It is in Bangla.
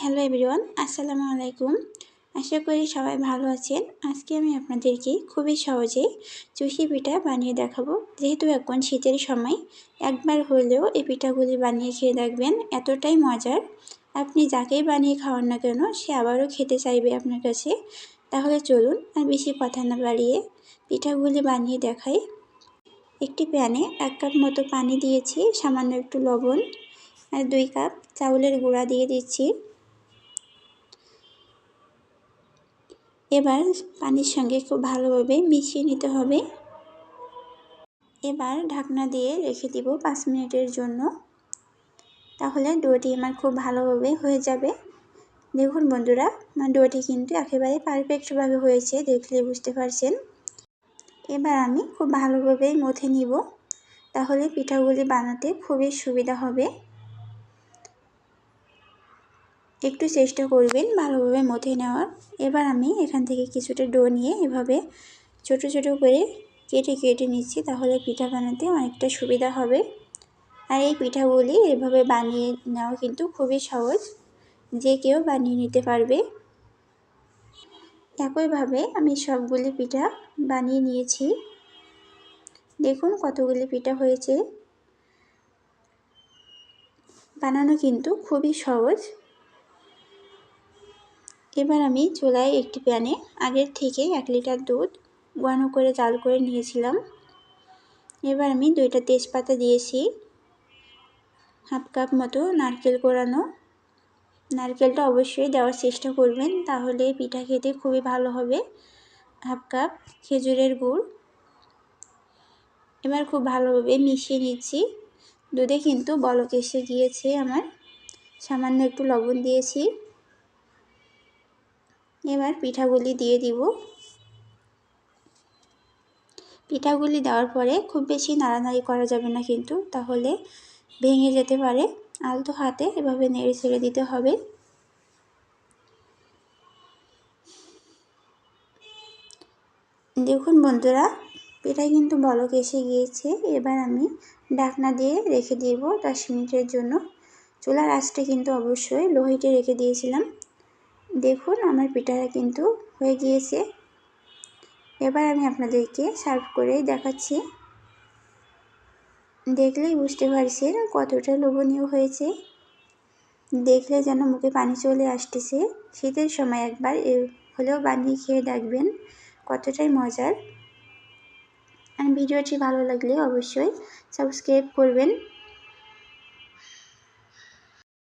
হ্যালো এভরিওয়ান, আসসালামু আলাইকুম। আশা করি সবাই ভালো আছেন। আজকে আমি আপনাদেরকে খুবই সহজে চুষি পিঠা বানিয়ে দেখাবো। যেহেতু এখন শীতের সময়, একবার হলেও এই পিঠাগুলি বানিয়ে খেয়ে দেখবেন, এতটাই মজার। আপনি যাকেই বানিয়ে খাওয়ান না কেন, সে আবারও খেতে চাইবে আপনার কাছে। তাহলে চলুন আর বেশি কথা না বাড়িয়ে পিঠাগুলি বানিয়ে দেখাই। একটি প্যানে 1 কাপ মতো পানি দিয়েছি, সামান্য একটু লবণ আর 2 কাপ চাউলের গুঁড়া দিয়ে দিচ্ছি। এবার পানির সঙ্গে খুব ভালোভাবে মিশিয়ে নিতে হবে। এবার ঢাকনা দিয়ে রেখে দিব 5 মিনিটের জন্য। তাহলে ডোটি আমার খুব ভালোভাবে হয়ে যাবে। দেখুন বন্ধুরা, আমার ডোটি কিন্তু একেবারে পারফেক্টভাবে হয়েছে, দেখলে বুঝতে পারছেন। এবার আমি খুব ভালোভাবে মথে নিব, তাহলে পিঠাগুলি বানাতে খুবই সুবিধা হবে। একটু চেষ্টা করবেন ভালোভাবে মথে নেওয়ার। এবার আমি এখান থেকে কিছুটা ডো নিয়ে এভাবে ছোট ছোট করে কেটে নিচ্ছি, তাহলে পিঠা বানাতে অনেকটা সুবিধা হবে। আর এই পিঠাগুলি এভাবে বানিয়ে নেওয়া কিন্তু খুবই সহজ, যে কেউ বানিয়ে নিতে পারবে। একইভাবে আমি সবগুলি পিঠা বানিয়ে নিয়েছি। দেখুন কতগুলি পিঠা হয়েছে। বানানো কিন্তু খুবই সহজ। এবার আমি চুলায় একটি প্যানে আগের থেকে 1 লিটার দুধ ঘন করে জাল করে নিয়েছিলাম। এবার আমি 2টা তেজপাতা দিয়েছি, 1/2 কাপ মতো নারকেল কোড়ানো। নারকেলটা অবশ্যই দেওয়ার চেষ্টা করবেন, তাহলে পিঠা খেতে খুবই ভালো হবে। 1/2 কাপ খেজুরের গুড়। এবার খুব ভালোভাবে মিশিয়ে নিচ্ছি। দুধে কিন্তু বলক এসে গিয়েছে আমার। সামান্য একটু লবণ দিয়েছি। এবার পিঠাগুলি দিয়ে দিব। পিঠাগুলি দেওয়ার পরে খুব বেশি নাড়ানাড়ি করা যাবে না কিন্তু, তাহলে ভেঙে যেতে পারে। আলতো হাতে এভাবে নেড়ে ছেড়ে দিতে হবে। দেখুন বন্ধুরা, পিঠা কিন্তু বলক এসে গিয়েছে। এবার আমি ঢাকনা দিয়ে রেখে দিব 10 মিনিটের জন্য। চুলার আঁচটা কিন্তু অবশ্যই লো হিটে রেখে দিয়েছিলাম। দেখুন আমার পিঠাটা কিন্তু হয়ে গিয়েছে। এবার আমি আপনাদেরকে সার্ভ করে দেখাচ্ছি। দেখলেই বুঝতে পারছেন কতটা লোভনীয় হয়েছে। দেখলে যেন মুখে পানি চলে আসতেছে। শীতের সময় একবার হলেও বানিয়ে খেয়ে দেখবেন, কতটাই মজার। আর ভিডিওটি ভালো লাগলে অবশ্যই সাবস্ক্রাইব করবেন।